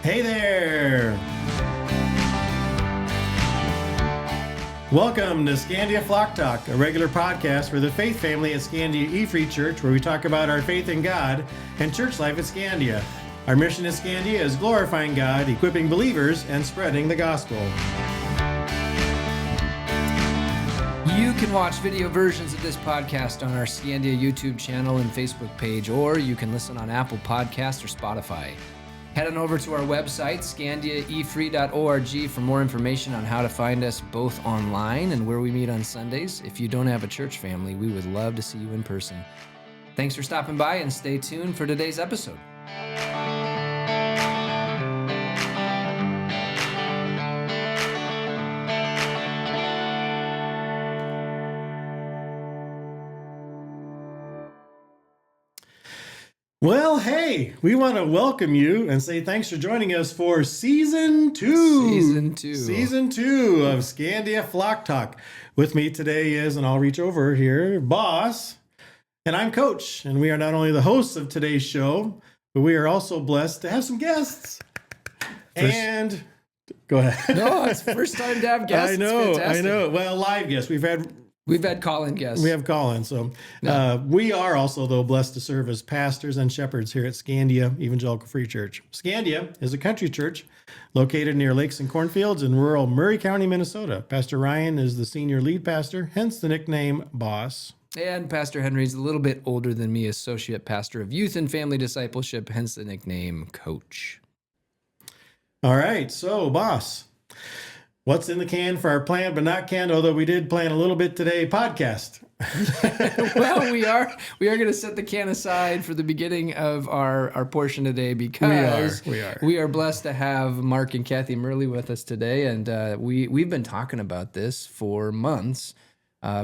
Hey there! Welcome to Skandia FlockTalk, a regular podcast for the faith family at Skandia Free Church, where we talk about our faith in God and church life at Skandia. Our mission at Skandia is glorifying God, equipping believers, and spreading the gospel. You can watch video versions of this podcast on our Skandia YouTube channel and Facebook page, or you can listen on Apple Podcasts or Spotify. Head on over to our website, skandiaefree.org, for more information on how to find us both online and where we meet on Sundays. If you don't have a church family, we would love to see you in person. Thanks for stopping by, and stay tuned for today's episode. Well, hey, we want to welcome you and say thanks for joining us for Season 2. Season 2 of Skandia FlockTalk. With me today is, and I'll reach over here, Boss, and I'm Coach. And we are not only the hosts of today's show, but we are also blessed to have some guests. And go ahead. No, it's the first time to have guests. I know. Well, live guests. We've had call-in guests. We have call-in. So we are also, though, blessed to serve as pastors and shepherds here at Skandia Evangelical Free Church. Skandia is a country church located near lakes and cornfields in rural Murray County, Minnesota. Pastor Ryan is the senior lead pastor, hence the nickname Boss. And Pastor Henry's a little bit older than me, associate pastor of youth and family discipleship, hence the nickname Coach. All right, so Boss, what's in the can for our planned but not canned, although we did plan a little bit today, podcast? Well, we are going to set the can aside for the beginning of our portion today because we are blessed to have Mark and Kathy Murley with us today, and we've been talking about this for months,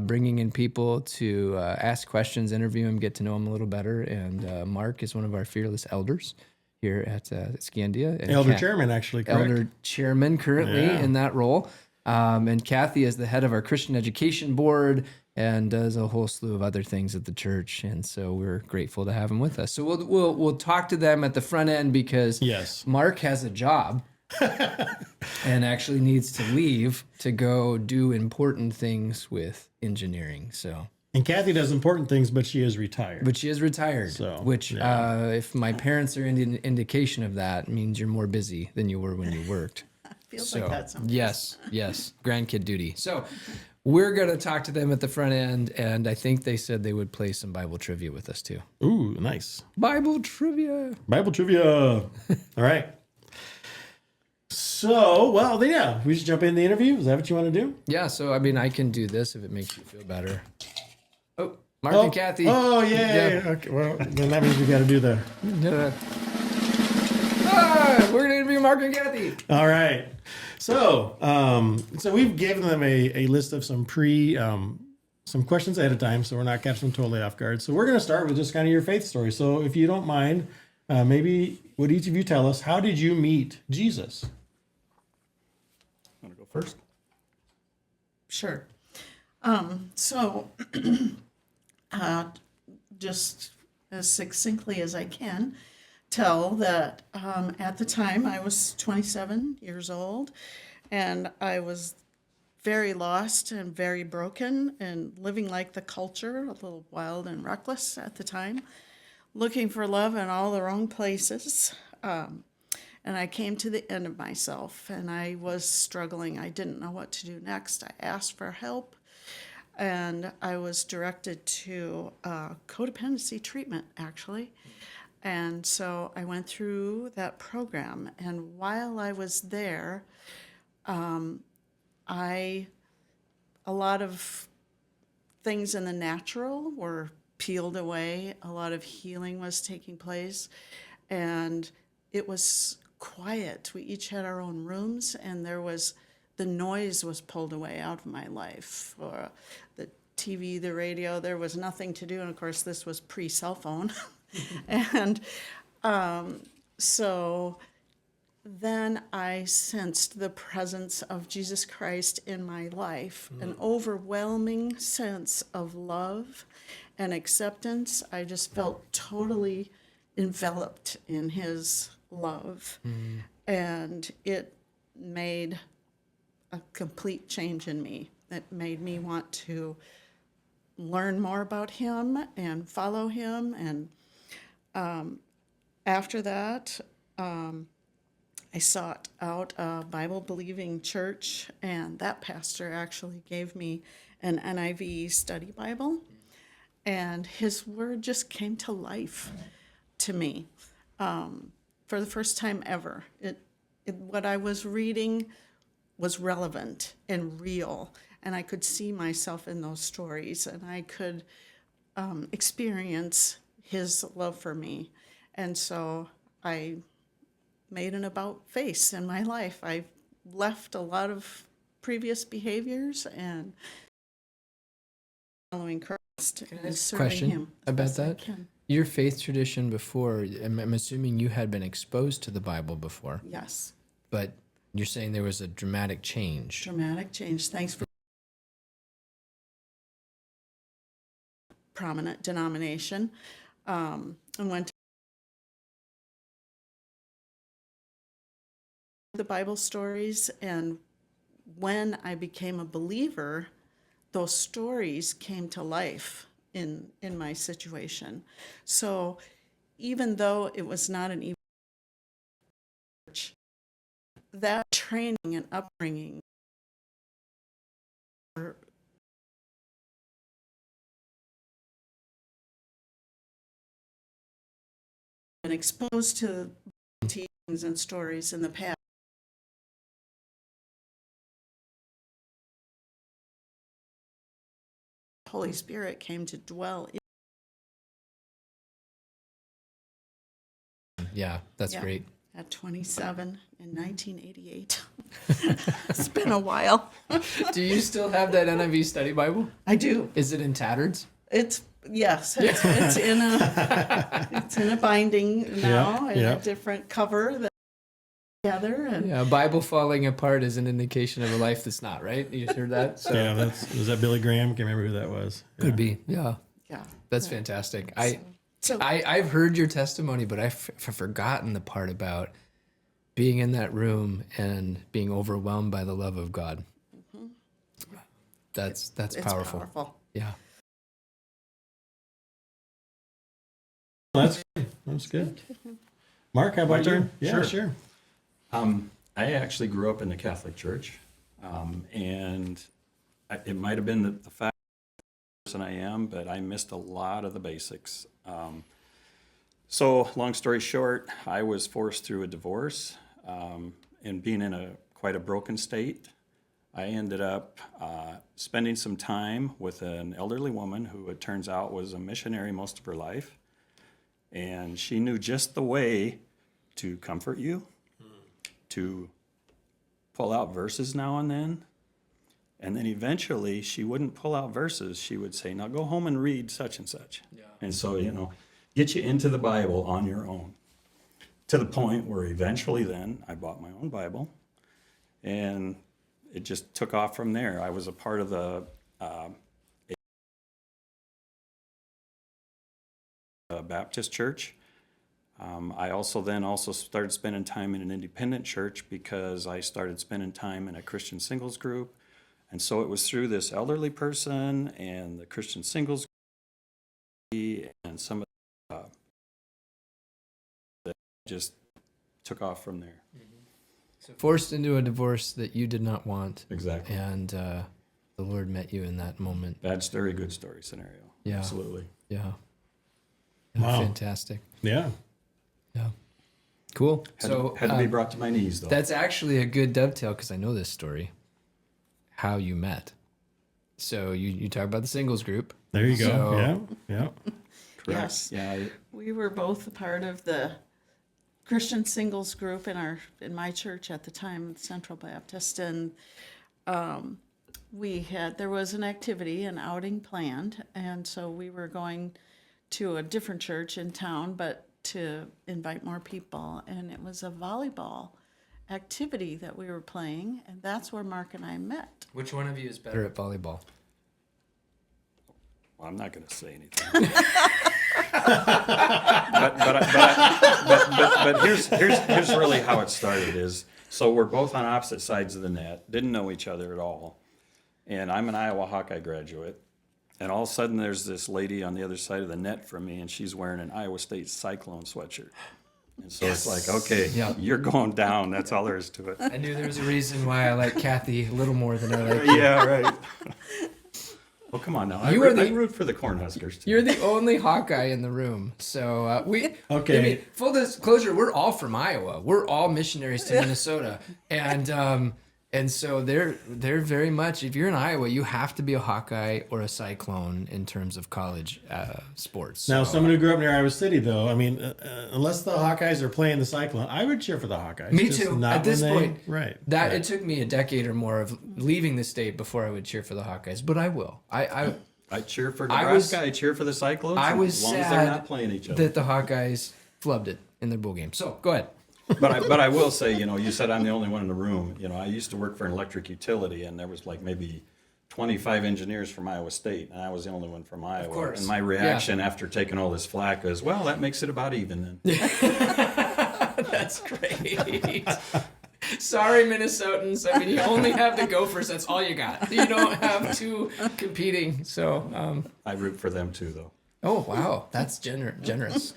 bringing in people to ask questions, interview them, get to know them a little better, and Mark is one of our fearless elders here at Skandia. And chairman, actually, correct? Elder chairman currently in that role. And Kathy is the head of our Christian Education Board and does a whole slew of other things at the church. And so we're grateful to have them with us. So we'll talk to them at the front end because Mark has a job and actually needs to leave to go do important things with engineering. And Kathy does important things, but she is retired. If my parents are an indication of that, means you're more busy than you were when you worked. Feels like that sometimes. Yes, grandkid duty. So we're going to talk to them at the front end, and I think they said they would play some Bible trivia with us too. Ooh, nice. Bible trivia. All right. So, we should jump in the interview. Is that what you want to do? Yeah, so I can do this if it makes you feel better. Oh, Mark and Kathy. Oh, yeah. Okay, well, then that means we got to do the... we're going to interview Mark and Kathy. All right. So we've given them a list of some some questions ahead of time, so we're not catching them totally off guard. So we're going to start with just kind of your faith story. So if you don't mind, maybe would each of you tell us, how did you meet Jesus? Want to go first? Sure. Just as succinctly as I can, tell that at the time I was 27 years old, and I was very lost and very broken and living like the culture, a little wild and reckless at the time, looking for love in all the wrong places. And I came to the end of myself, and I was struggling. I didn't know what to do next. I asked for help, and I was directed to codependency treatment, actually. And so I went through that program, and while I was there, a lot of things in the natural were peeled away. A lot of healing was taking place, and it was quiet. We each had our own rooms, and the noise was pulled away out of my life. The TV, the radio, there was nothing to do. And of course, this was pre-cell phone. And so then I sensed the presence of Jesus Christ in my life, an overwhelming sense of love and acceptance. I just felt totally enveloped in his love. And it made a complete change in me. It made me want to learn more about him and follow him. And after that, I sought out a Bible-believing church, and that pastor actually gave me an NIV study Bible, and his word just came to life to me for the first time ever. What I was reading was relevant and real, and I could see myself in those stories, and I could experience his love for me. And so I made an about face in my life. I left a lot of previous behaviors and following Christ and serving Question him about as I that? can. Your faith tradition before, I'm assuming you had been exposed to the Bible before, Yes, but you're saying there was a dramatic change. dramatic change. Thanks for prominent denomination. And went to the Bible stories, and when I became a believer, those stories came to life in my situation. So even though it was not an evil church, that training and upbringing were been exposed to teachings and stories in the past. Holy Spirit came to dwell in. Yeah, that's great. At 27 in 1988. It's been a while. Do you still have that NIV study Bible? I do. Is it in tatters? It's in a binding now and a different cover that together. And Yeah, a Bible falling apart is an indication of a life that's not, right? You heard that? So. Yeah, was that Billy Graham? Can't remember who that was. Yeah. Could be. Yeah. yeah, That's fantastic. so I've heard your testimony, but I've forgotten the part about being in that room and being overwhelmed by the love of God. That's it's powerful. Yeah. That's good. Mark, how about you? Yeah, sure. I actually grew up in the Catholic Church, and it might have been the fact person I am, but I missed a lot of the basics. So, long story short, I was forced through a divorce, and being in quite a broken state, I ended up spending some time with an elderly woman who, it turns out, was a missionary most of her life, and she knew just the way to comfort you, to pull out verses now and then. And then eventually she wouldn't pull out verses. She would say, now go home and read such and such. Yeah. And so, get you into the Bible on your own. To the point where eventually then I bought my own Bible, and it just took off from there. I was a part of the Baptist church. I also started spending time in an independent church because I started spending time in a Christian singles group. And so it was through this elderly person and the Christian singles group and some of that just took off from there. So forced into a divorce that you did not want. Exactly. And the Lord met you in that moment. That's a very good story scenario. Yeah. Absolutely. Yeah. Wow. Fantastic. Yeah. Yeah. Cool. Had to be brought to my knees, though. That's actually a good dovetail because I know this story. How you met. So you talk about the singles group. There you go. So, yeah. Correct. yes, Yeah. we were both a part of the Christian singles group in my church at the time, Central Baptist, and there was an activity, an outing planned, and so we were going to a different church in town, but to invite more people, and it was a volleyball activity that we were playing, and that's where Mark and I met. which one of you is better at volleyball? Well, I'm not going to say anything. But here's really how it started is, so we're both on opposite sides of the net, didn't know each other at all. And I'm an Iowa Hawkeye graduate. And all of a sudden there's this lady on the other side of the net from me, and she's wearing an Iowa State Cyclone sweatshirt. And so it's like, okay, you're going down. That's all there is to it. I knew there was a reason why I like Kathy a little more than I like you. Yeah, right. Well, come on now. I root for the Cornhuskers too. You're the only Hawkeye in the room. So Okay. I mean, full disclosure, we're all from Iowa. We're all missionaries to Minnesota. And so they're very much, if you're in Iowa, you have to be a Hawkeye or a Cyclone in terms of college sports. Now, So, someone who grew up near Iowa City, though, I mean, unless the Hawkeyes are playing the Cyclone, I would cheer for the Hawkeyes. me just too. not At this when point, right. That it took me a decade or more of leaving the state before I would cheer for the Hawkeyes, but I will. I cheer for I Nebraska. was- I cheer for the Cyclones. I was as long as they're not playing each sad other. that the Hawkeyes flubbed it in their bowl game. So go ahead. But I will say, you said I'm the only one in the room. I used to work for an electric utility, and there was like maybe 25 engineers from Iowa State, and I was the only one from Iowa. Of course. And my reaction after taking all this flack is, well, that makes it about even then. That's great. Sorry, Minnesotans. I mean, you only have the Gophers. That's all you got. You don't have two competing. So, I root for them too, though, oh wow, that's generous.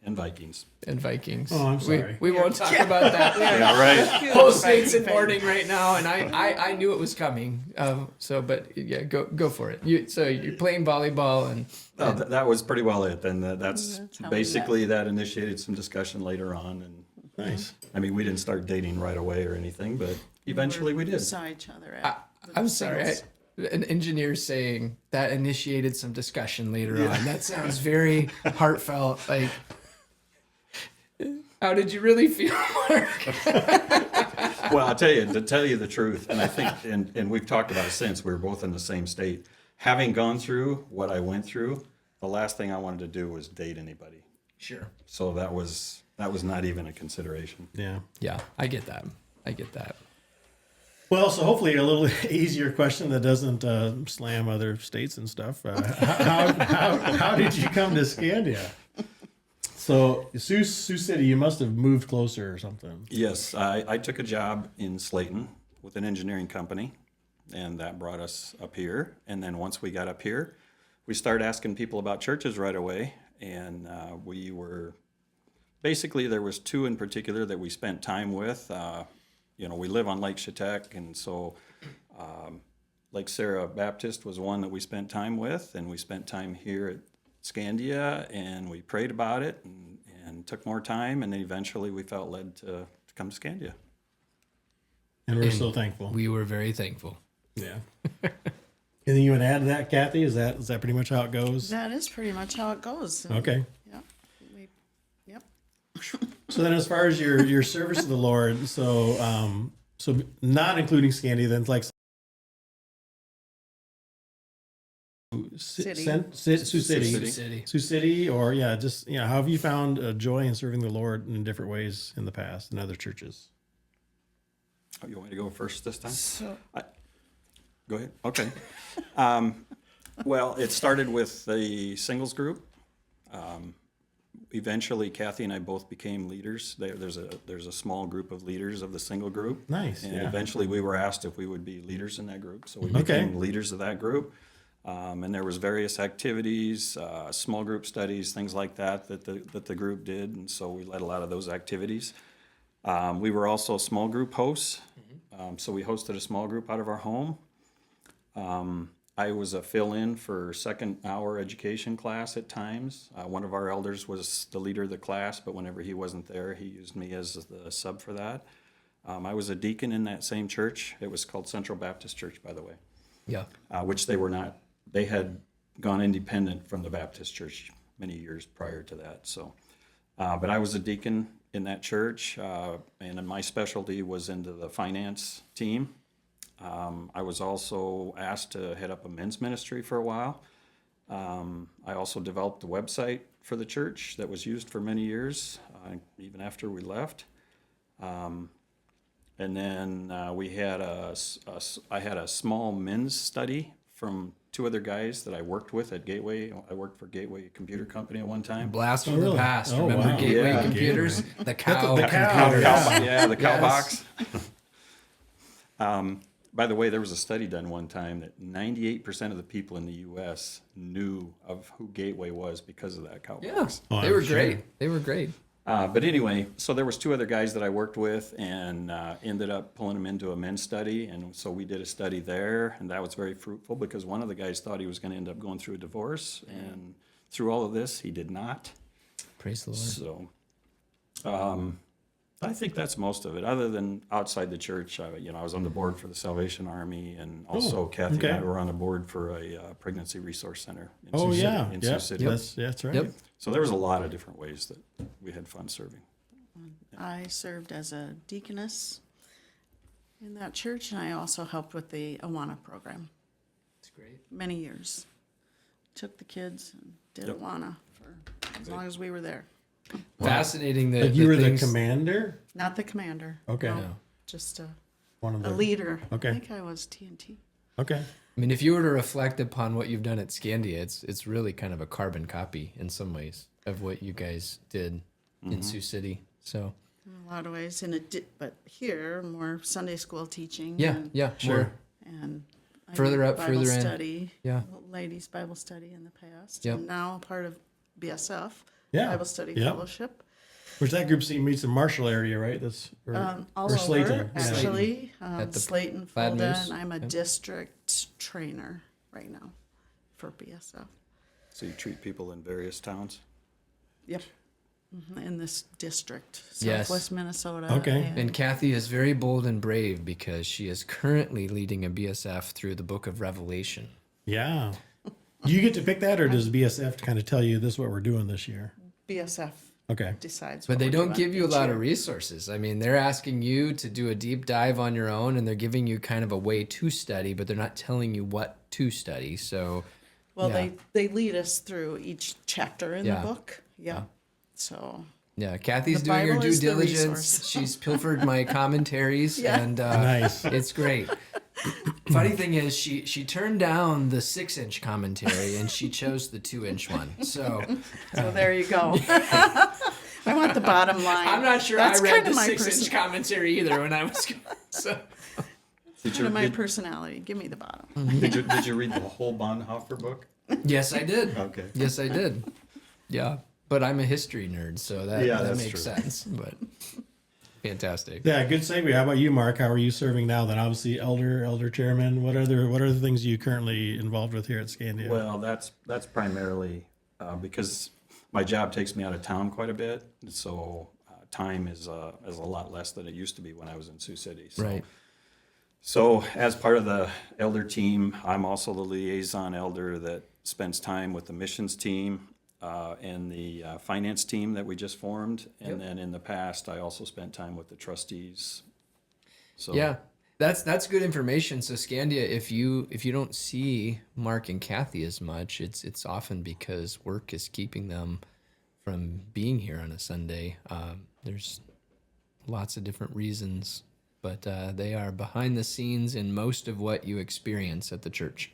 and Vikings. And Vikings. Oh, I'm sorry. We won't talk about that. Yeah, right. Whole state's in mourning right now, and I knew it was coming. But yeah, go for it. So you're playing volleyball, and No, that was pretty well it. And that's That's how we basically that initiated some discussion later on. And Nice. I mean, we didn't start dating right away or anything, but eventually we did. Saw each other at the I'm sorry. singles. An engineer saying that initiated some discussion later on. That sounds very heartfelt. Like, how did you really feel, Mark? Well, I'll tell you, to tell you the truth, and I think, and we've talked about it since, we were both in the same state. Having gone through what I went through, the last thing I wanted to do was date anybody. Sure. So that was not even a consideration. Yeah. Yeah, I get that. Well, so hopefully a little easier question that doesn't slam other states and stuff. How did you come to Skandia? So Sioux City, you must have moved closer or something. Yes, I took a job in Slayton with an engineering company, and that brought us up here. And then once we got up here, we started asking people about churches right away. And we were, basically there was two in particular that we spent time with. We live on Lake Chetek, and so Lake Sarah Baptist was one that we spent time with, and we spent time here at Skandia, and we prayed about it and took more time, and then eventually we felt led to come to Skandia. And we're so thankful. We were very thankful. Yeah. Anything you want to add to that, Kathy? Is that pretty much how it goes? That is pretty much how it goes. Okay. Yep. Yep. So then, as far as your service to the Lord, so not including Skandia, then it's like City. Sioux City. City. Sioux City, or how have you found joy in serving the Lord in different ways in the past in other churches? Oh, you want me to go first this time? So, Go ahead. Okay. Well, it started with the singles group. Eventually, Kathy and I both became leaders. There's a small group of leaders of the single group. Nice. And Yeah. eventually, we were asked if we would be leaders in that group. So we Okay. became leaders of that group. And there was various activities, small group studies, things like that the group did. And so we led a lot of those activities. We were also small group hosts. So we hosted a small group out of our home. I was a fill-in for second hour education class at times. One of our elders was the leader of the class, but whenever he wasn't there, he used me as the sub for that. I was a deacon in that same church. It was called Central Baptist Church, by the way, Yeah. which they were not. They had gone independent from the Baptist Church many years prior to that. So, but I was a deacon in that church, and my specialty was into the finance team. I was also asked to head up a men's ministry for a while. I also developed a website for the church that was used for many years, even after we left. And then I had a small men's study from two other guys that I worked with at Gateway. I worked for Gateway Computer Company at one time. Blast from the past. Oh, Remember wow. Gateway Yeah. Computers? The cow. The cow, computers. yeah. The cow Yes. box. By the way, there was a study done one time that 98% of the people in the U.S. knew of who Gateway was because of that cow Yeah, box. Oh, they I'm were sure. great. They were great. But anyway, so there was two other guys that I worked with and ended up pulling them into a men's study. And so we did a study there, and that was very fruitful because one of the guys thought he was going to end up going through a divorce. And through all of this, he did not. Praise the Lord. So I think that's most of it. Other than outside the church, I was on the board for the Salvation Army, and also Kathy okay. and I were on the board for a pregnancy resource center in Oh, Sioux yeah. City. In Yep. Sioux City. That's right. Yep. So there was a lot of different ways that we had fun serving. I served as a deaconess in that church, and I also helped with the Awana program It's great. many years. Took the kids and did Yep. Awana for as long as we were there. Fascinating that Like you were the things- commander? Not the commander. Okay. No, No. just One of a the. leader. Okay. I think I was TNT. Okay. I mean, if you were to reflect upon what you've done at Skandia, it's really kind of a carbon copy in some ways of what you guys did in Sioux City. So In a lot of ways, but here more Sunday school teaching. yeah, and, yeah, sure. and I Further did up, Bible further in. study, Yeah. ladies Bible study in the past, Yep. and now part of BSF, Yeah. Bible Study Yep. Fellowship. Which that group meets in Marshall area, right? That's All or over, Slayton. Yeah. actually. At the Slayton, Plaid Fulda, Moose. and I'm a Yep. district trainer right now for BSF. So you treat people in various towns? Yep. In this district, Yes. Southwest Minnesota. Okay. And Kathy is very bold and brave because she is currently leading a BSF through the book of Revelation. Yeah. Do you get to pick that, or does BSF kind of tell you this is what we're doing this year? BSF Okay. decides. But what they we're don't doing give you a each lot year. of resources. I mean, they're asking you to do a deep dive on your own, and they're giving you kind of a way to study, but they're not telling you what to study. So, Well, yeah. they lead us through each chapter in Yeah. the book. Yeah. So Yeah, Kathy's The doing her Bible due is the diligence. resource. She's pilfered my commentaries, Yeah. and Nice. it's great. Funny thing is, she turned down the 6-inch commentary and she chose the 2-inch one. So there you go. I want the bottom line. I'm not sure That's I read kind the of my 6-inch commentary either when I was. So kind of my personality. Give me the bottom. Did you read the whole Bonhoeffer book? yes, I did. Okay. Yes, I did. Yeah, but I'm a history nerd, so that that's makes true. sense. But fantastic. Yeah, good segue. How about you, Mark? How are you serving now? Then obviously elder chairman. What are the things you currently involved with here at Skandia? Well, that's primarily because my job takes me out of town quite a bit, so time is a lot less than it used to be when I was in Sioux City. So, Right. So as part of the elder team, I'm also the liaison elder that spends time with the missions team and the finance team that we just formed. And then in the past, I also spent time with the trustees. So Yeah, that's good information. So Skandia, if you don't see Mark and Kathy as much, it's often because work is keeping them from being here on a Sunday. There's lots of different reasons, but they are behind the scenes in most of what you experience at the church.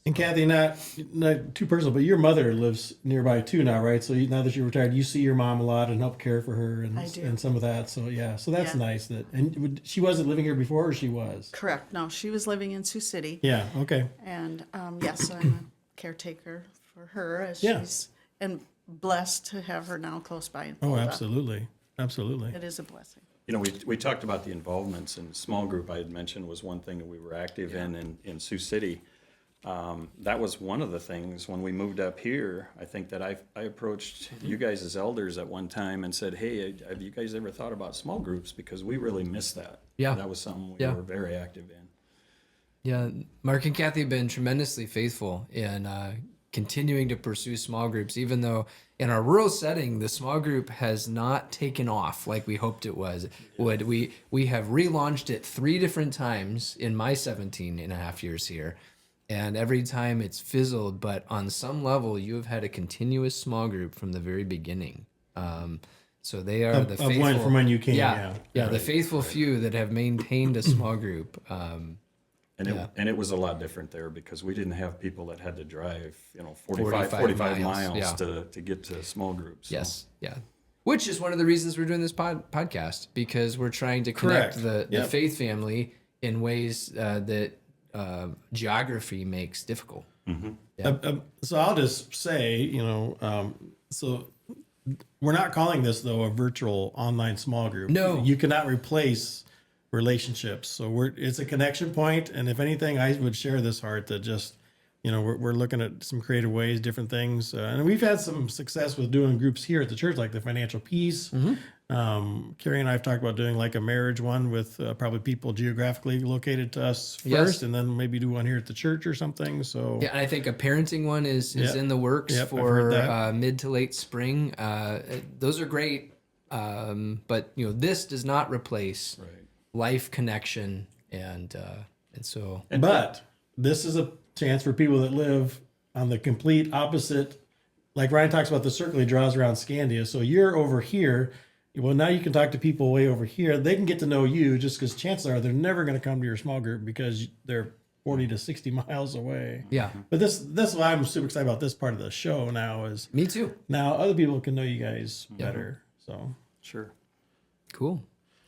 And Kathy, not too personal, but your mother lives nearby too now, right? So now that you're retired, you see your mom a lot and help care for her and I do. and some of that. So yeah, so that's Yeah. nice. She wasn't living here before, or she was? Correct. No, she was living in Sioux City. Yeah. Okay. And yes, I'm a caretaker for her as Yeah. she's and blessed to have her now close by. In Oh, Fulda. absolutely, absolutely. It is a blessing. You know, we talked about the involvements, and small group I had mentioned was one thing that we were active in Sioux City. That was one of the things when we moved up here. I think that I approached you guys as elders at one time and said, hey, have you guys ever thought about small groups? Because we really missed that. Yeah. That was something we Yeah. were very active in. Yeah, Mark and Kathy have been tremendously faithful in continuing to pursue small groups, even though in our rural setting, the small group has not taken off like we hoped it would. We have relaunched it 3 different times in my 17 and a half years here, and every time it's fizzled, but on some level, you have had a continuous small group from the very beginning. So they are the faithful. From when you came. Yeah, Yeah. the faithful few that have maintained a small group. And it was a lot different there because we didn't have people that had to drive, 45 miles to get to small groups. Yes. Yeah. Which is one of the reasons we're doing this podcast, because we're trying to connect the faith family in ways that geography makes difficult. Mm-hmm. Yeah. So I'll just say, so we're not calling this, though, a virtual online small group. No. You cannot replace relationships. So it's a connection point. And if anything, I would share this heart that just, we're looking at some creative ways, different things. And we've had some success with doing groups here at the church, like the financial peace. Mm-hmm. Carrie and I have talked about doing like a marriage one with probably people geographically located to us first, and then maybe do one here at the church or something. So yeah, and I think a parenting one is in the works for mid to late spring. Those are great, but this does not replace life connection, and so. But this is a chance for people that live on the complete opposite. Like Ryan talks about the circle he draws around Skandia. So you're over here. Well, now you can talk to people way over here. They can get to know you, just because chances are they're never going to come to your small group because they're 40 to 60 miles away. Yeah. But this is why I'm super excited about this part of the show now is Me too. now other people can know you guys better. So Sure. Cool.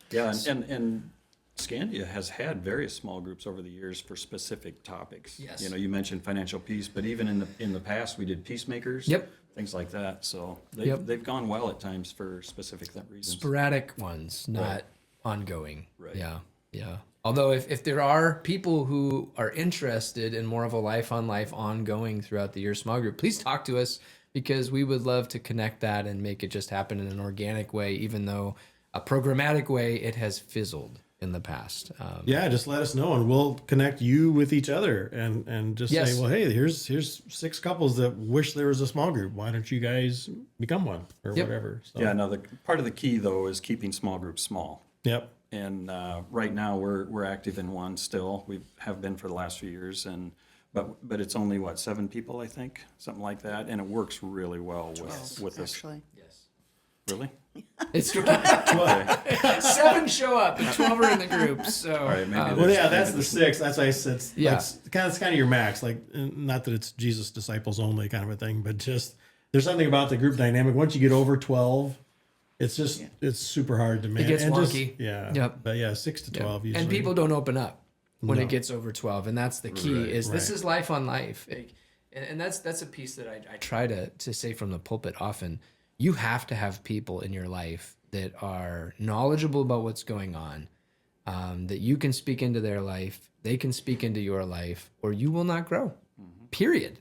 Yeah, and Skandia has had various small groups over the years for specific topics. Yes. You mentioned financial peace, but even in the past we did peacemakers. Yep. Things like that. So they've gone well at times for specific reasons. Sporadic ones, not ongoing. Right. Yeah. Although if there are people who are interested in more of a life on life ongoing throughout the year small group, please talk to us, because we would love to connect that and make it just happen in an organic way, even though a programmatic way it has fizzled in the past. just let us know and we'll connect you with each other and just Yes. say, well, hey, here's 6 couples that wish there was a small group. Why don't you guys become one or whatever? So, Yeah, no, part of the key though is keeping small groups small. Yep. And right now we're active in one still. We have been for the last few years, but it's only 7 people, I think, something like that, and it works really well with us. Actually. Yes. Really? It's Okay. 7 show up and 12 are in the group. So All right, maybe Well, yeah, that's the 6. That's why I said it's kind of your max. Like, not that it's Jesus disciples only kind of a thing, but just there's something about the group dynamic. Once you get over 12, it's just it's super hard to manage. It gets and wonky. But 6 to 12 usually. And people don't open up when it gets over 12, and that's the key. Right. This is life on life, and that's a piece that I try to say from the pulpit often. You have to have people in your life that are knowledgeable about what's going on, that you can speak into their life, they can speak into your life, or you will not grow. Period.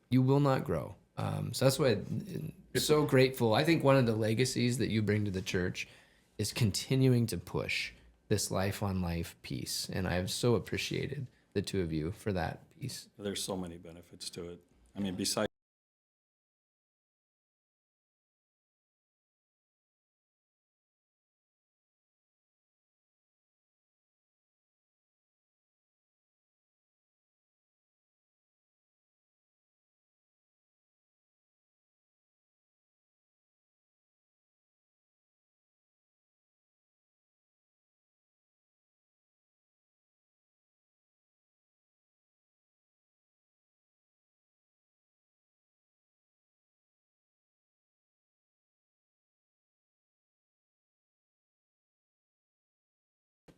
You will not grow. So that's why I'm so grateful. I think one of the legacies that you bring to the church is continuing to push this life on life piece, and I've so appreciated the two of you for that piece. There's so many benefits to it. I mean, besides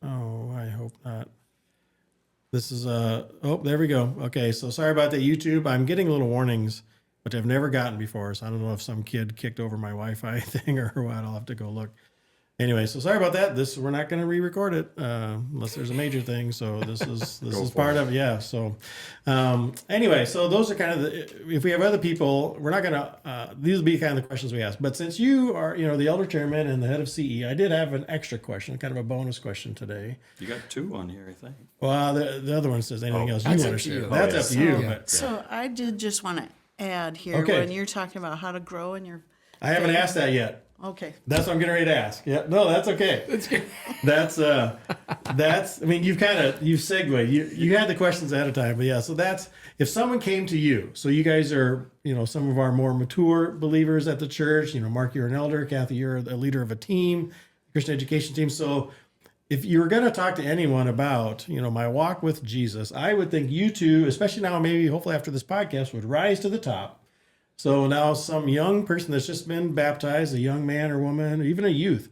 Oh, I hope not. This is there we go. Okay, so sorry about that, YouTube. I'm getting little warnings, which I've never gotten before. So I don't know if some kid kicked over my Wi-Fi thing or what. I'll have to go look. Anyway, so sorry about that. We're not going to re-record it unless there's a major thing. So this is part of it. Yeah. So anyway, so those are kind of if we have other people, we're not going to. These will be kind of the questions we ask. But since you are, the elder chairman and the head of CE, I did have an extra question, kind of a bonus question today. you got 2 on here, I think. Well, the other one says anything else you That's want up to to share. you. That's up to you. Yeah. But So I did just want to add here Okay. when you're talking about how to grow in your I haven't asked that yet. okay. That's what I'm getting ready to ask. Yeah, no, that's okay. That's good. That's I mean, you've segued. You had the questions ahead of time, but yeah, so that's if someone came to you. So you guys are, some of our more mature believers at the church. Mark, you're an elder. Kathy, you're a leader of a team, Christian education team. So if you were going to talk to anyone about, my walk with Jesus, I would think you two, especially now, maybe hopefully after this podcast, would rise to the top. So now some young person that's just been baptized, a young man or woman, or even a youth,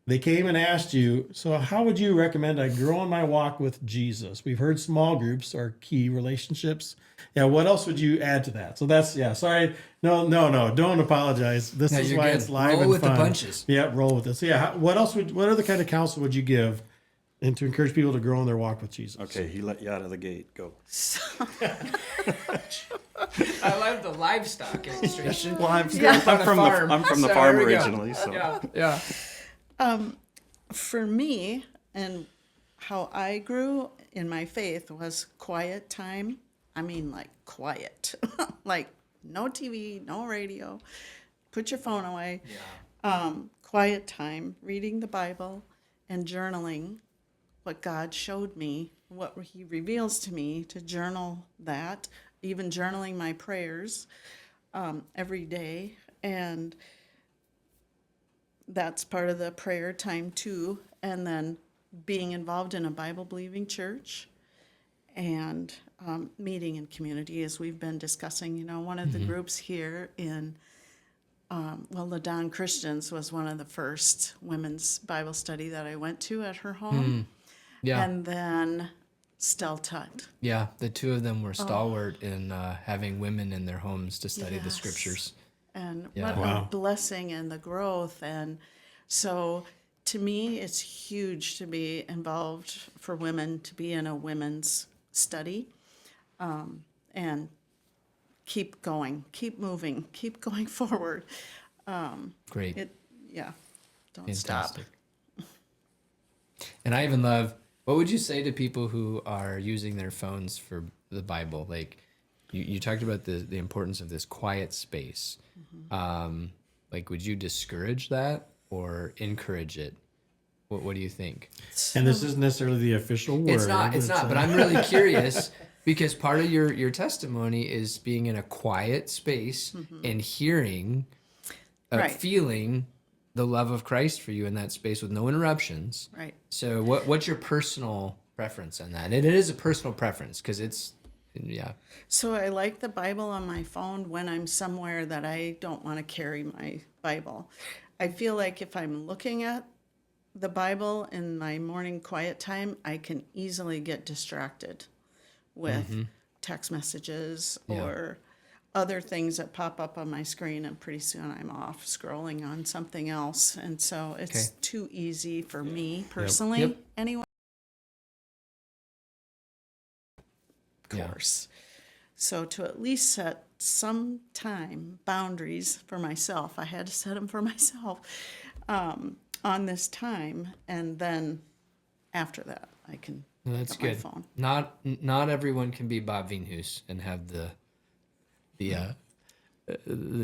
they came and asked you, so how would you recommend I grow in my walk with Jesus? We've heard small groups are key, relationships. Yeah, what else would you add to that? So that's, sorry. No, don't apologize. This is why it's live roll and with fun. the punches. Yeah, roll with it. So what other kind of counsel would you give and to encourage people to grow in their walk with Jesus? Okay, he let you out of the gate. Go. I love the livestock illustration. Well, I'm from the So farm here we go. originally, so. Yeah. For me, and how I grew in my faith was quiet time. I mean, like quiet, like no TV, no radio, put your phone away. Quiet time, reading the Bible and journaling what God showed me, what he reveals to me, to journal that, even journaling my prayers every day. And that's part of the prayer time too. And then being involved in a Bible-believing church and meeting in community, as we've been discussing. One of the groups here in, the Don Christians was one of the first women's Bible study that I went to at her home. Yeah. And then Stell Tut. Yeah, the two of them were stalwart in having women in their homes to study the Yes. scriptures. And Yeah. what a blessing and the growth. And so to me, it's huge to be involved for women, to be in a women's study, and keep going, keep moving, keep going forward. Great. Don't Fantastic. stop. And I even love, what would you say to people who are using their phones for the Bible? Like, you talked about the importance of this quiet space. Like, would you discourage that or encourage it? What do you think? And this isn't necessarily the official word. It's not, but I'm really curious because part of your testimony is being in a quiet space and hearing, Right. feeling the love of Christ for you in that space with no interruptions. Right. So what's your personal preference on that? And it is a personal preference because it's, So I like the Bible on my phone when I'm somewhere that I don't want to carry my Bible. I feel like if I'm looking at the Bible in my morning quiet time, I can easily get distracted with text messages or other things that pop up on my screen, and pretty soon I'm off scrolling on something else. And so it's too easy for me personally, anyway. Of course. So to at least set some time boundaries for myself, I had to set them for myself on this time, and then after that I can that's pick up good. my phone. Not everyone can be Bob Vinhus and have the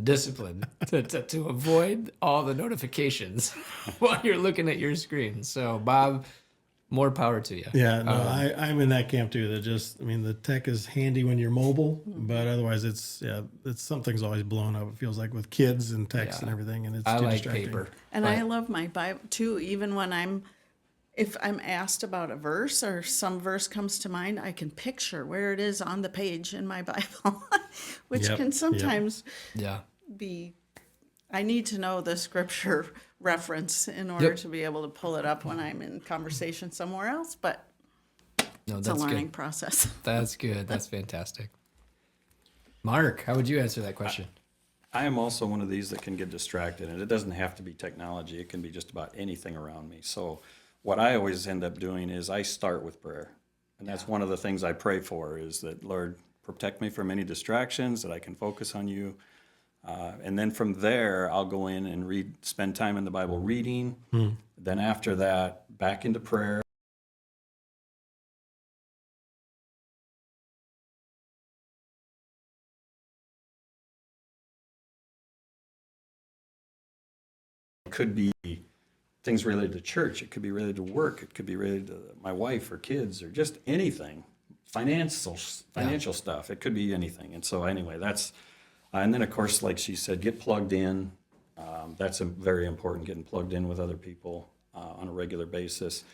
discipline to avoid all the notifications while you're looking at your screen. So Bob, more power to you. Yeah, no, I'm in that camp too. The tech is handy when you're mobile, but otherwise it's something's always blown up. It feels like with kids and text and everything, and it's I too like distracting. paper. And I love my Bible too, even when if I'm asked about a verse or some verse comes to mind, I can picture where it is on the page in my Bible, which can sometimes be, I need to know the scripture reference in order to be able to pull it up when I'm in conversation somewhere else, but it's a learning process. That's good. That's fantastic. Mark, how would you answer that question? I am also one of these that can get distracted, and it doesn't have to be technology. It can be just about anything around me. So what I always end up doing is I start with prayer. And that's one of the things I pray for, is that, Lord, protect me from any distractions, that I can focus on you. And then from there, I'll go in and spend time in the Bible reading. Then after that, back into prayer. It could be things related to church. It could be related to work. It could be related to my wife or kids or just anything. Financial stuff. It could be anything. And so anyway, that's, and then of course, like she said, get plugged in. That's very important, getting plugged in with other people on a regular basis.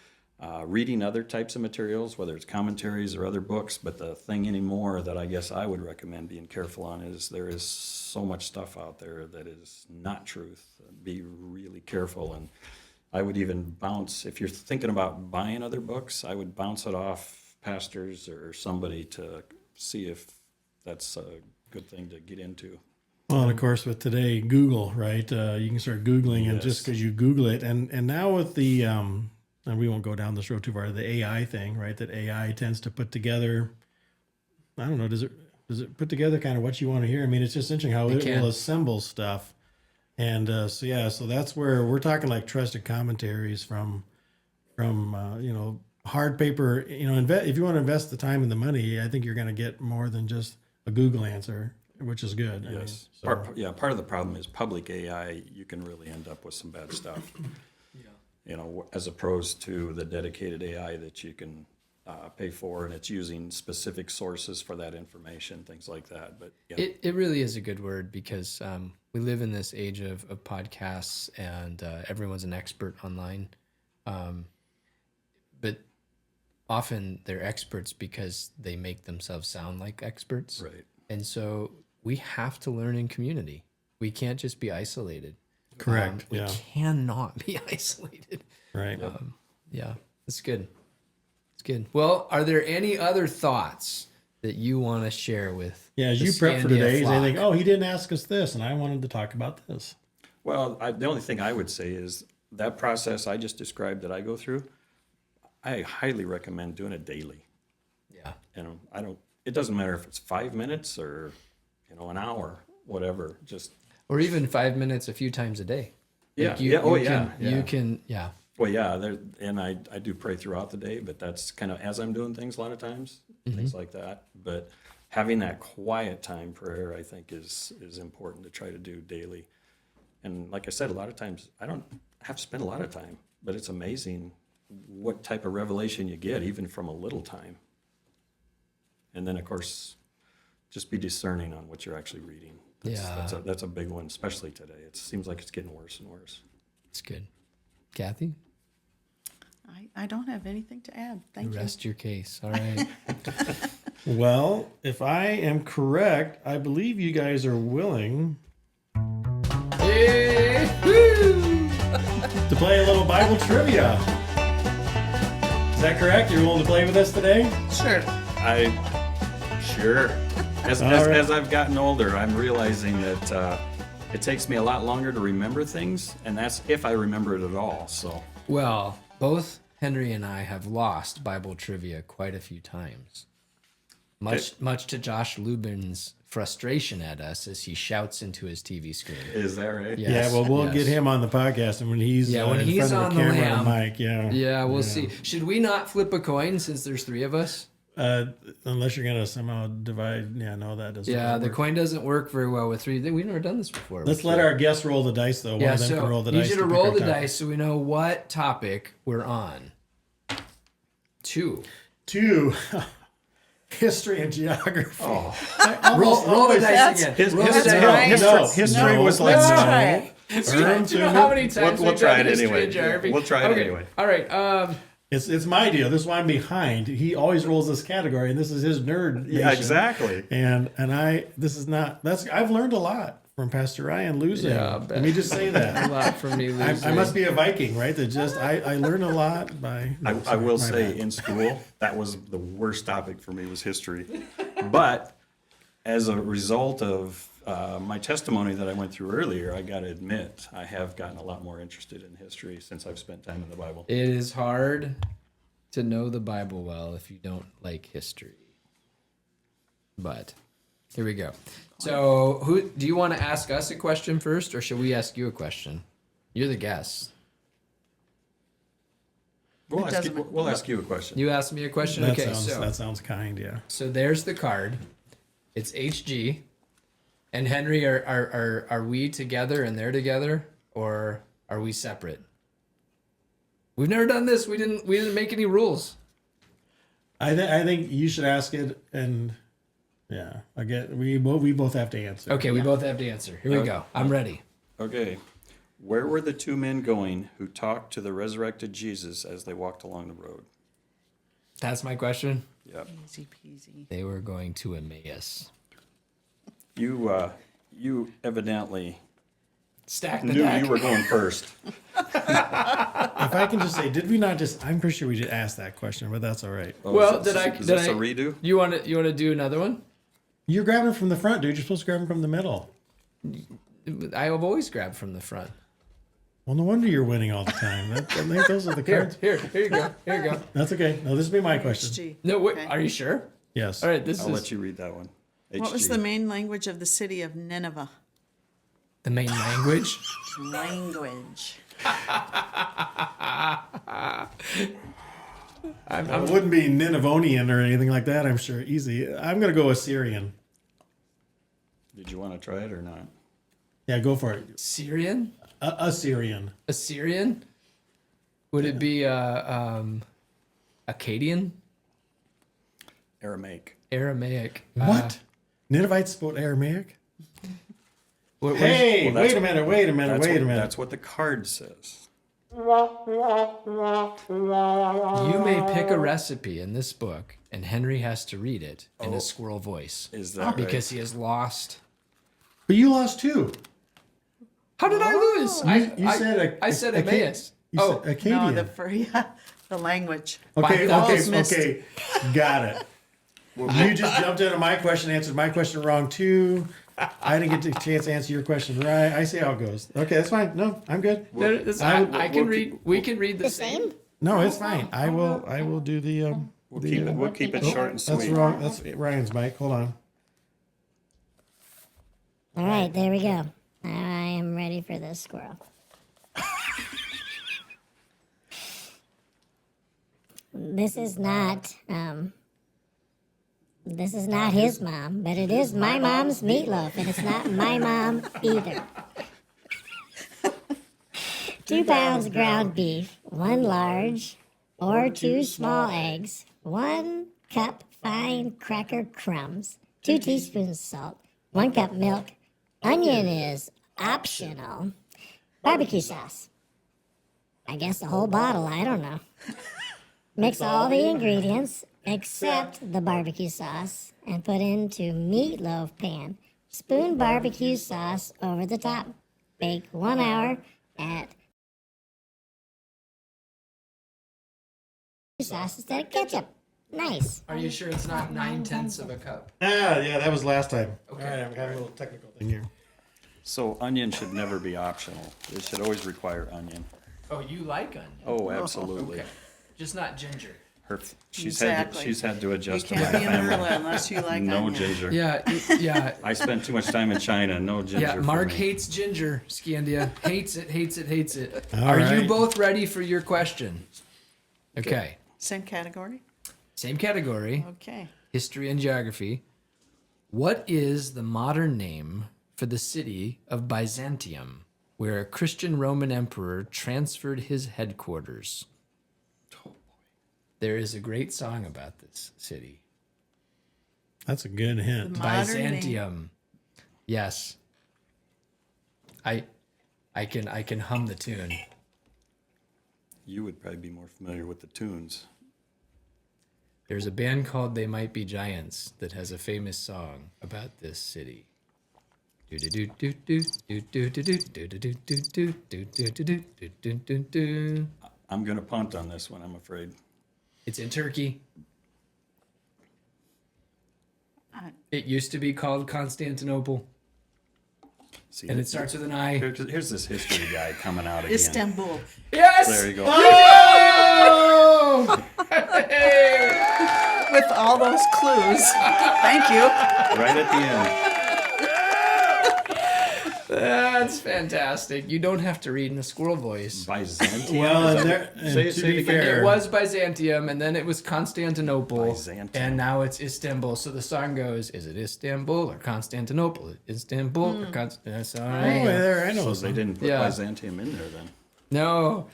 reading other types of materials, whether it's commentaries or other books. But the thing anymore that I guess I would recommend being careful on is there is so much stuff out there that is not truth. Be really careful. And I would even bounce, if you're thinking about buying other books, I would bounce it off pastors or somebody to see if that's a good thing to get into. Well, and of course, with today, Google, right? You can start Googling, and just because you Google it, and now with the, and we won't go down this road too far, the AI thing, right? That AI tends to put together, I don't know, does it put together kind of what you want to hear? I mean, it's just interesting how it will assemble stuff. And so that's where we're talking like trusted commentaries from hard paper. If you want to invest the time and the money, I think you're going to get more than just a Google answer, which is good. Yes. Part of the problem is public AI. You can really end up with some bad stuff. As opposed to the dedicated AI that you can pay for, and it's using specific sources for that information, things like that. But it really is a good word, because we live in this age of podcasts, and everyone's an expert online. But often they're experts because they make themselves sound like experts. Right. And so we have to learn in community. We can't just be isolated. Correct. We cannot be isolated. Right. It's good. It's good. Well, are there any other thoughts that you want to share with? As you prep for today, they think, oh, he didn't ask us this, and I wanted to talk about this. Well, the only thing I would say is that process I just described that I go through, I highly recommend doing it daily. Yeah. It doesn't matter if it's 5 minutes or, an hour, whatever, or even 5 minutes a few times a day. Yeah. You can. Well, and I do pray throughout the day, but that's kind of as I'm doing things a lot of times, things like that. But having that quiet time prayer, I think, is important to try to do daily. And like I said, a lot of times I don't have to spend a lot of time, but it's amazing what type of revelation you get, even from a little time. And then, of course, just be discerning on what you're actually reading. That's a big one, especially today. It seems like it's getting worse and worse. It's good. Kathy? I don't have anything to add. Thank you. Rest your case. All right. Well, if I am correct, I believe you guys are willing to play a little Bible trivia. Is that correct? You're willing to play with us today? Sure. Sure. As I've gotten older, I'm realizing that it takes me a lot longer to remember things, and that's if I remember it at all. So. Well, both Henry and I have lost Bible trivia quite a few times. Much to Josh Lubin's frustration at us as he shouts into his TV screen. Is that right? Yes, we'll get him on the podcast, and when he's in front of the camera and mic, we'll see. Should we not flip a coin since there's three of us? Unless you're gonna somehow divide. That doesn't. Yeah, the coin doesn't work very well with three. We've never done this before. Let's let our guests roll the dice, though. One of them can roll the dice. Need you to roll the dice so we know what topic we're on. Two. History and geography. Oh. Roll the dice again. History was like. Do you know how many times we'll try it anyway. We'll try it anyway. All right. It's my deal. This is why I'm behind. He always rolls this category, and this is his nerd. Yeah, exactly. And I've learned a lot from Pastor Ryan losing. Yeah, let me just say that. A lot from me losing. I must be a Viking, right? I learn a lot by. I will say in school that was the worst topic for me was history, but as a result of my testimony that I went through earlier, I got to admit I have gotten a lot more interested in history since I've spent time in the Bible. It is hard to know the Bible well if you don't like history. But here we go. So, who do you want to ask us a question first, or should we ask you a question? You're the guest. We'll ask you a question. You ask me a question? That sounds kind, yeah. So there's the card. It's HG. And Henry, are we together and they're together, or are we separate? We've never done this. We didn't make any rules. I think you should ask it, and we both have to answer. Okay, we both have to answer. Here we go. I'm ready. Okay. Where were the two men going who talked to the resurrected Jesus as they walked along the road? That's my question. Yep. Easy peasy. They were going to Emmaus. You evidently Stack the knew deck. you were going first. If I can just say, did we not just? I'm pretty sure we did ask that question, but that's all right. Oh, Well, is did I? Is Did this I? a redo? You want to do another one? You're grabbing from the front, dude. You're supposed to grab them from the middle. I have always grabbed from the front. Well, no wonder you're winning all the time. I think those are the Here cards. you go. Here you go. That's okay. No, this will be my question. HG. No, wait. Okay. Are you sure? Yes. All right. This I'll is let you read that one. What was HG. the main language of the city of Nineveh? the main language. Language. It wouldn't be Ninevonian or anything like that, I'm sure. Easy. I'm going to go Assyrian. Did you want to try it or not? Yeah, go for it. Syrian? Assyrian. Assyrian? Would it be Akkadian? Aramaic. Aramaic. What? Ninevites spoke Aramaic? What- Hey, Well, that's- wait a minute. That's what the card says. You may pick a recipe in this book, and Henry has to read it in a squirrel voice. Is that Because he has lost. But you lost too. How did I lose? I said Emmaus. You said Akkadian. No, the language. Okay, Wow. okay. Got it. You just jumped into my question, answered my question wrong too. I didn't get the chance to answer your question right. I see how it goes. Okay, that's fine. No, I'm good. I can read. We can read the same. No, it's fine. I will do the. We'll keep it short and That's sweet. wrong. That's Ryan's mic. Hold on. All right, there we go. I am ready for this squirrel. This is not his mom, but it is my mom's meatloaf, and it's not my mom either. 2 pounds ground beef, 1 large or 2 small eggs, 1 cup fine cracker crumbs, 2 teaspoons salt, 1 cup milk. Onion is optional. Barbecue sauce. I guess the whole bottle, I don't know. Mix all the ingredients except the barbecue sauce and put into meatloaf pan. Spoon barbecue sauce over the top. Bake 1 hour at sauce instead of ketchup. Nice. Are you sure it's not 9/10 of a cup? Yeah, that was last time. Okay. All right, I've got a little technical thing here. So onion should never be optional. It should always require onion. Oh, you like onion? Oh, absolutely. Okay, just not ginger. She's Exactly. had to You adjust to can't my be an family. Erla unless you like No onion. ginger. Yeah. I spent too much time in China. No ginger. Yeah, for Mark me. hates ginger. Skandia hates it. All Are you right. both ready for your question? Okay. Same category? Same category, Okay. history and geography. What is the modern name for the city of Byzantium, where a Christian Roman emperor transferred his headquarters? There is a great song about this city. That's a good hint. Modern name. Byzantium. Yes. I can hum the tune. You would probably be more familiar with the tunes. There's a band called They Might Be Giants that has a famous song about this city. I'm going to punt on this one, I'm afraid. It's in Turkey. I- It used to be called Constantinople, See, and it starts with an I. Here's this history guy coming out again. Istanbul. Yes! There you go. Oh! With all those clues. Thank you. Right at the end. That's fantastic. You don't have to read in a squirrel voice. Byzantium. Well, Is and that- there, and say to it be again. fair, It was Byzantium, and then it was Constantinople, Byzantium. and now it's Istanbul. So the song goes, is it Istanbul or Constantinople? Istanbul or Constantinople? Oh, there, I know. So they didn't put Yeah. Byzantium in there then. No.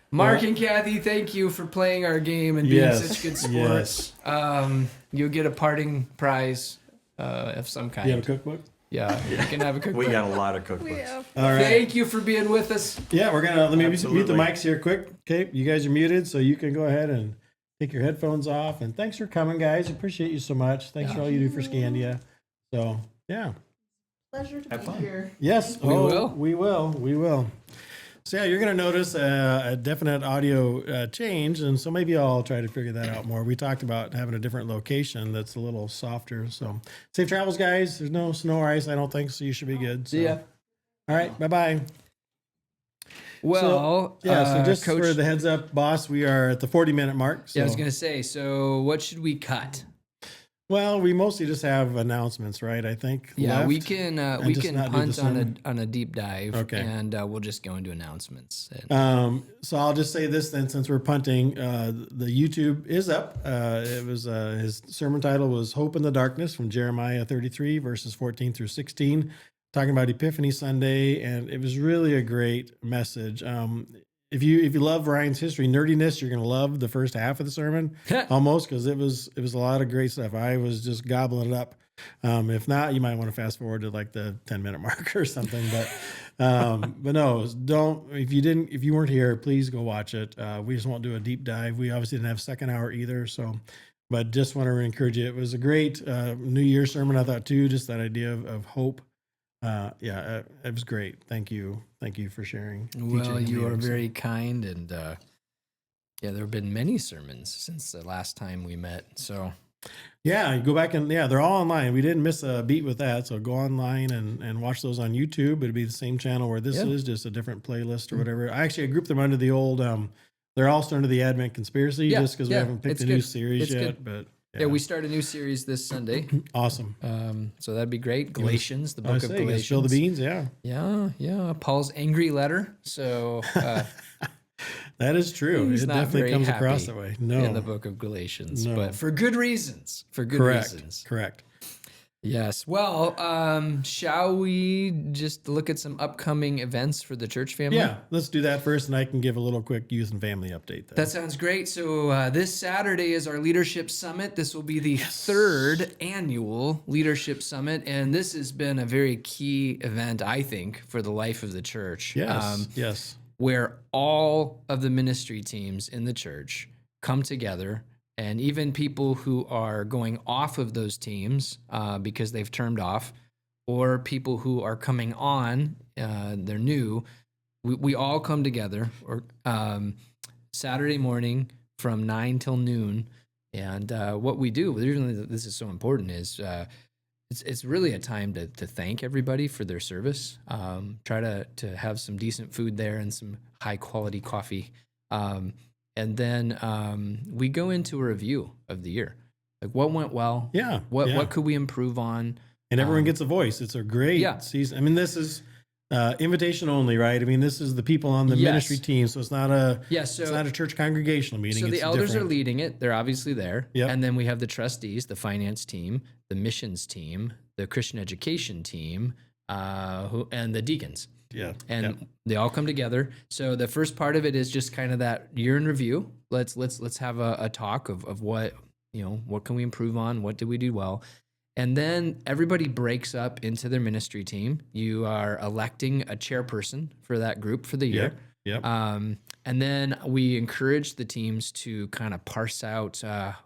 Mark and Kathy, thank you for playing our game and being Yes, such good sports. yes. You'll get a parting prize of some kind. You have a cookbook? Yeah, you can have a cookbook. We got a lot of cookbooks. All right. Thank you for being with us. Yeah, we're gonna let me mute the Absolutely. mics here quick. Okay, you guys are muted, so you can go ahead and take your headphones off. And thanks for coming, guys. Appreciate you so much. Thanks for all you do for Skandia. So yeah, Pleasure to Have be fun. here. yes, We will. we will. So yeah, you're gonna notice a definite audio change, and so maybe I'll try to figure that out more. We talked about having a different location that's a little softer. So safe travels, guys. There's no snow or ice, I don't think, so you should be good. So. See ya. All right, bye. Well, So just Coach, for the heads up, boss, we are at the 40-minute mark. So. yeah, I was gonna say. So, what should we cut? Well, we mostly just have announcements, right? I think. Yeah, left. we can just not do punt the on sermon. a deep dive, Okay. and we'll just go into announcements. And, So I'll just say this then, since we're punting, the YouTube is up. It was his sermon title was "Hope in the Darkness" from Jeremiah 33 verses 14 through 16, talking about Epiphany Sunday, and it was really a great message. If you love Ryan's history nerdiness, you're gonna love the first half of the sermon almost, because it was a lot of great stuff. I was just gobbling it up. If not, you might want to fast forward to like the 10-minute mark or something. But no, don't. If you weren't here, please go watch it. We just won't do a deep dive. We obviously didn't have second hour either. So, but just want to encourage you. It was a great New Year's sermon, I thought too. Just that idea of hope. It was great. Thank you for sharing. well, teaching you me. are very kind, and yeah, there have been many sermons since the last time we met. So, Yeah, you go back and they're all online. We didn't miss a beat with that. So go online and watch those on YouTube. It'd be the same channel where this is, just a different playlist or whatever. I grouped them under the old, they're all under the Advent Conspiracy just because we haven't picked it's a new good. series It's yet. good. But yeah, we start a new series this Sunday. awesome. So that'd be great. Galatians, the I book say, of you guys Galatians. spill the beans. Yeah, Yeah. Paul's angry letter. So that is true. he's It not definitely very comes across happy that way. No, in the book of Galatians, No. but for good reasons. For good correct. reasons. Correct. Yes. Well, shall we just look at some upcoming events for the church family? Yeah, let's do that first, and I can give a little quick youth and family update. Then. That sounds great. So this Saturday is our Leadership Summit. This will be the third annual Leadership Summit, and this has been a very key event, I think, for the life of the church. Yes. Where all of the ministry teams in the church come together, and even people who are going off of those teams because they've turned off, or people who are coming on, they're new, we all come together or Saturday morning from 9 till noon. And what we do, the reason that this is so important is it's really a time to thank everybody for their service. Try to have some decent food there and some high quality coffee. And then we go into a review of the year. Like what went well? Yeah. What could we improve on? And everyone gets a voice. It's a great season. I mean, this is invitation only, right? I mean, this is the people on the ministry team, so it's not a it's not a church congregational meeting. So the It's elders different. are leading it; they're obviously there. Yep. And then we have the trustees, the finance team, the missions team, the Christian education team, and the deacons. Yeah. And they all come together. So the first part of it is just kind of that year in review. Let's have a talk of what what can we improve on, what did we do well. And then everybody breaks up into their ministry team. You are electing a chairperson for that group for the year. Yep. And then we encourage the teams to kind of parse out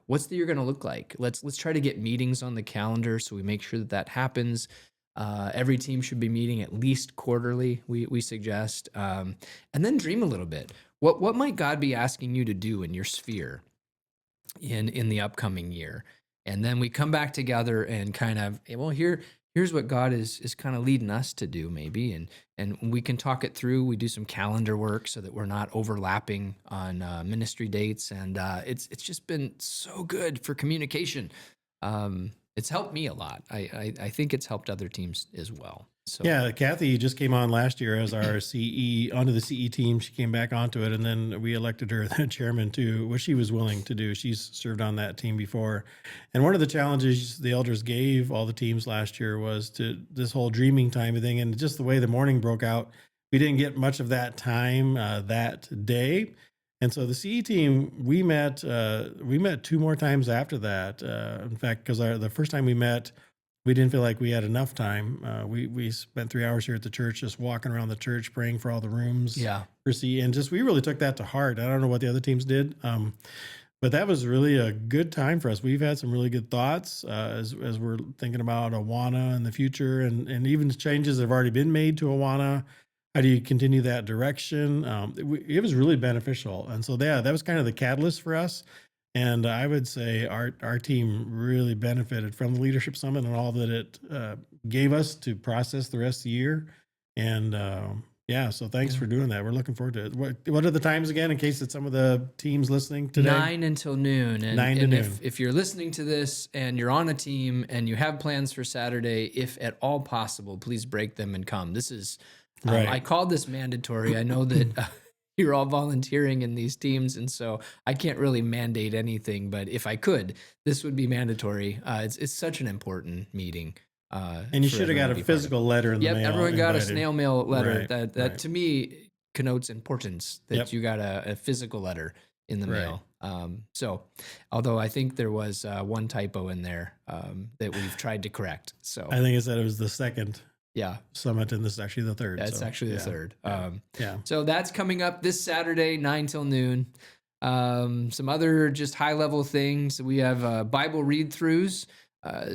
what's the year going to look like. Let's try to get meetings on the calendar so we make sure that happens. Every team should be meeting at least quarterly, we suggest. And then dream a little bit. What might God be asking you to do in your sphere in the upcoming year? And then we come back together and kind of, here's what God is kind of leading us to do maybe. And we can talk it through. We do some calendar work so that we're not overlapping on ministry dates. And it's just been so good for communication. It's helped me a lot. I think it's helped other teams as well. So Yeah, Kathy just came on last year as our CE onto the CE team. She came back onto it, and then we elected her the chairman too, which she was willing to do. She's served on that team before. And one of the challenges the elders gave all the teams last year was to this whole dreaming time thing, and just the way the morning broke out, we didn't get much of that time that day. And so the CE team, we met 2 more times after that. In fact, because the first time we met, we didn't feel like we had enough time. We spent 3 hours here at the church, just walking around the church, praying for all the rooms. Yeah. And we really took that to heart. I don't know what the other teams did. But that was really a good time for us. We've had some really good thoughts as we're thinking about Awana in the future, and even changes have already been made to Awana. How do you continue that direction? It was really beneficial. And so that was kind of the catalyst for us. And I would say our team really benefited from the Leadership Summit and all that it gave us to process the rest of the year. And so thanks for doing that. We're looking forward to it. What are the times again, in case it's some of the teams listening today? 9 until noon. And, 9 to and noon. If you're listening to this and you're on a team and you have plans for Saturday, if at all possible, please break them and come. This is, Right. I called this mandatory. I know that you're all volunteering in these teams, and so I can't really mandate anything, but if I could, this would be mandatory. It's such an important meeting. And you should have got a physical letter in the mail. Yep, everyone got a invited. snail mail letter. Right, That to me connotes importance, that Yep. you got a physical letter in the Right. mail. So, although I think there was one typo in there that we've tried to correct. So I think it said it was the second yeah, summit, and this is actually the third. that's so, actually the yeah. third. Yeah. So that's coming up this Saturday, 9 till noon. Some other just high level things. We have Bible read throughs,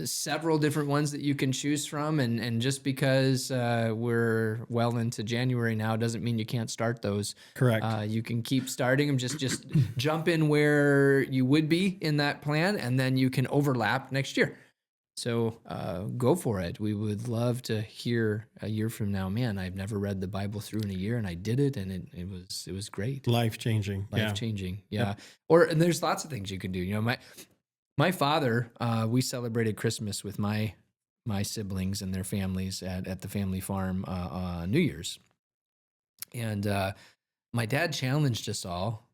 several different ones that you can choose from. And just because we're well into January now doesn't mean you can't start those. Correct. You can keep starting them. Just jump in where you would be in that plan, and then you can overlap next year. So go for it. We would love to hear a year from now. Man, I've never read the Bible through in a year, and I did it, and it was great. Life changing. Life changing. Yeah. And there's lots of things you can do. You know, my father, we celebrated Christmas with my siblings and their families at the family farm on New Year's, and my dad challenged us all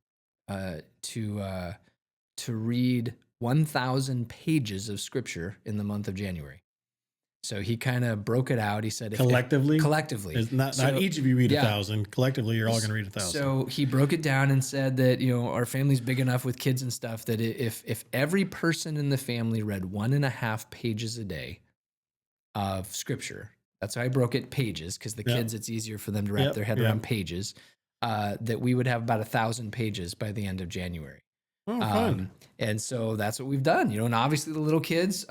to read 1,000 pages of scripture in the month of January. So he kind of broke it out. He said, Collectively? collectively, It's not each of you read yeah. 1,000. Collectively, you're all going to read 1,000. So he broke it down and said that, you know, our family's big enough with kids and stuff that if every person in the family read 1.5 pages a day of scripture, that's how I broke it pages, because the kids, it's easier for them to wrap their head around pages, that we would have about 1,000 pages by the end of January. Oh, fun. And so that's what we've done, you know, and obviously the little kids,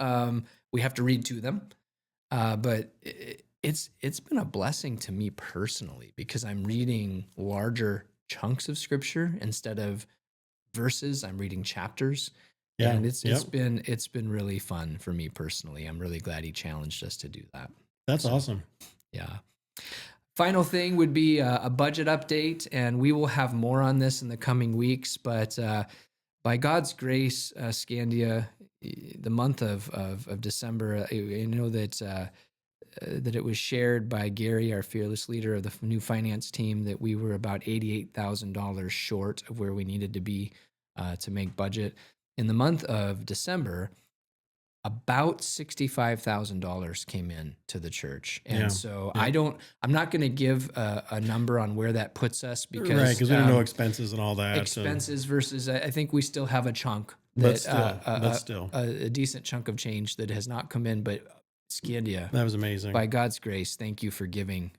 we have to read to them. But it's been a blessing to me personally, because I'm reading larger chunks of scripture instead of verses. I'm reading chapters, and it's been really fun for me personally. I'm really glad he challenged us to do that. That's awesome. Yeah. Final thing would be a budget update, and we will have more on this in the coming weeks. But by God's grace, Skandia, the month of December, I know that it was shared by Gary, our fearless leader of the new finance team, that we were about $88,000 short of where we needed to be to make budget. In the month of December, about $65,000 came in to the church. And so I'm not going to give a number on where that puts us, because we don't know expenses and all that. Expenses versus, I think we still have a chunk, But that, still. a decent chunk of change that has not come in. But Skandia, That was amazing. by God's grace, thank you for giving.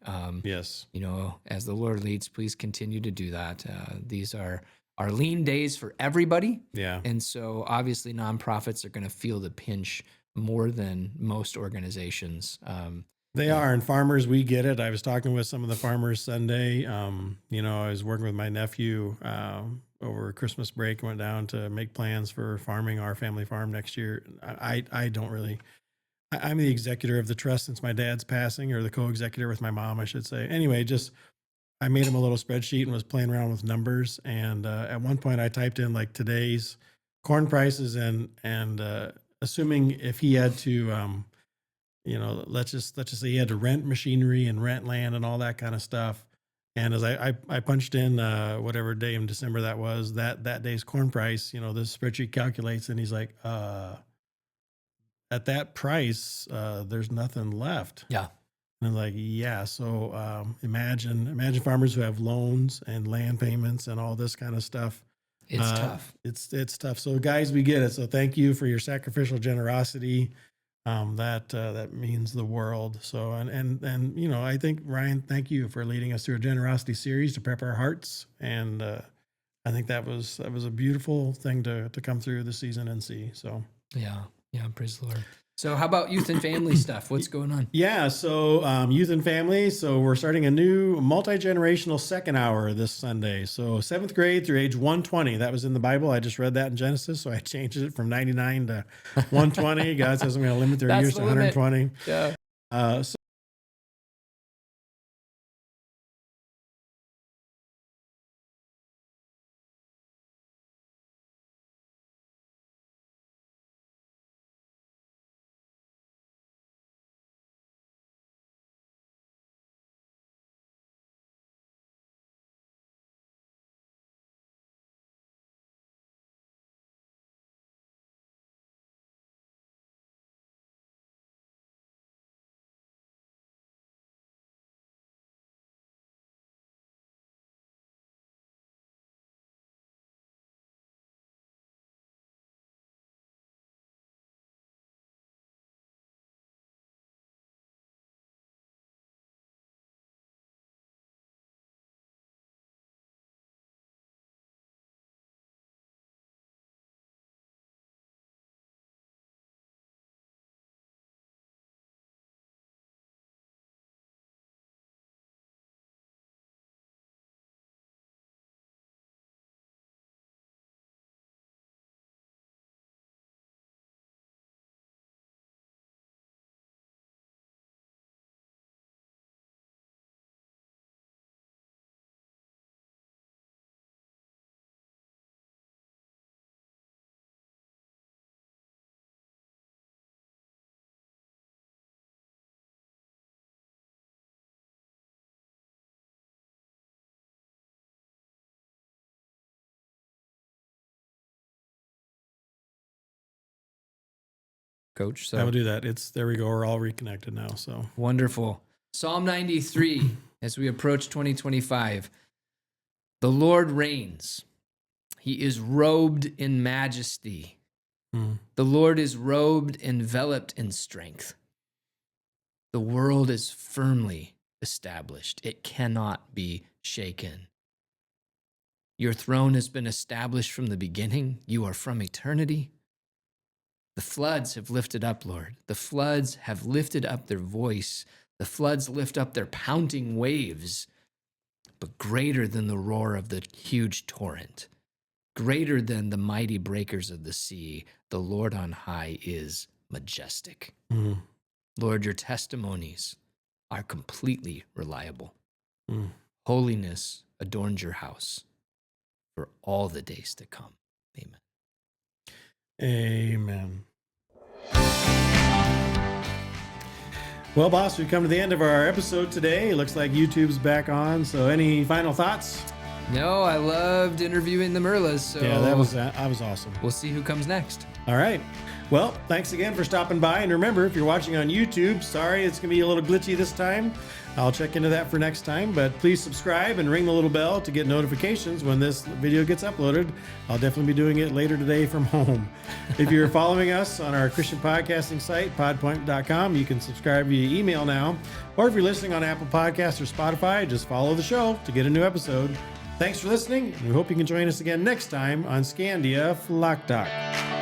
Yes. You know, as the Lord leads, please continue to do that. These are lean days for everybody. Yeah. And so obviously nonprofits are going to feel the pinch more than most organizations. They are. And farmers, we get it. I was talking with some of the farmers Sunday. You know, I was working with my nephew over Christmas break, went down to make plans for farming our family farm next year. I don't really, I'm the executor of the trust since my dad's passing, or the co-executor with my mom, I should say. Anyway, I made him a little spreadsheet and was playing around with numbers. And at one point I typed in like today's corn prices and assuming if he had to, you know, let's just say he had to rent machinery and rent land and all that kind of stuff. And as I punched in whatever day in December that was, that day's corn price, you know, this spreadsheet calculates, and he's like, at that price, there's nothing left. Yeah. And I'm like, yeah. So imagine farmers who have loans and land payments and all this kind of stuff. It's tough. It's tough. So guys, we get it. So thank you for your sacrificial generosity. that means the world. So, and you know, I think, Ryan, thank you for leading us through a generosity series to prep our hearts. And I think that was a beautiful thing to come through the season and see. So, yeah, praise the Lord. So how about youth and family stuff? What's going on? Yeah, so youth and family. So we're starting a new multi-generational second hour this Sunday. So 7th grade through age 120. That was in the Bible. I just read that in Genesis, so I changed it from 99 to 120. God says I'm going to limit their years to 120. Yeah. So Coach. I will do that. There we go. We're all reconnected now. So wonderful. Psalm 93, as we approach 2025, the Lord reigns. He is robed in majesty. The Lord is robed, enveloped in strength. The world is firmly established. It cannot be shaken. Your throne has been established from the beginning. You are from eternity. The floods have lifted up, Lord. The floods have lifted up their voice. The floods lift up their pounding waves. But greater than the roar of the huge torrent, greater than the mighty breakers of the sea, the Lord on high is majestic. Lord, your testimonies are completely reliable. Holiness adorns your house for all the days to come. Amen. Amen. Well, boss, we've come to the end of our episode today. It looks like YouTube's back on. So any final thoughts? No, I loved interviewing the Merlas. So yeah, that was awesome. We'll see who comes next. All right. Well, thanks again for stopping by. And remember, if you're watching on YouTube, sorry, it's going to be a little glitchy this time. I'll check into that for next time, but please subscribe and ring the little bell to get notifications when this video gets uploaded. I'll definitely be doing it later today from home. If you're following us on our Christian podcasting site, podpoint.com, you can subscribe via email now. Or if you're listening on Apple Podcasts or Spotify, just follow the show to get a new episode. Thanks for listening, and we hope you can join us again next time on Skandia FlockTalk.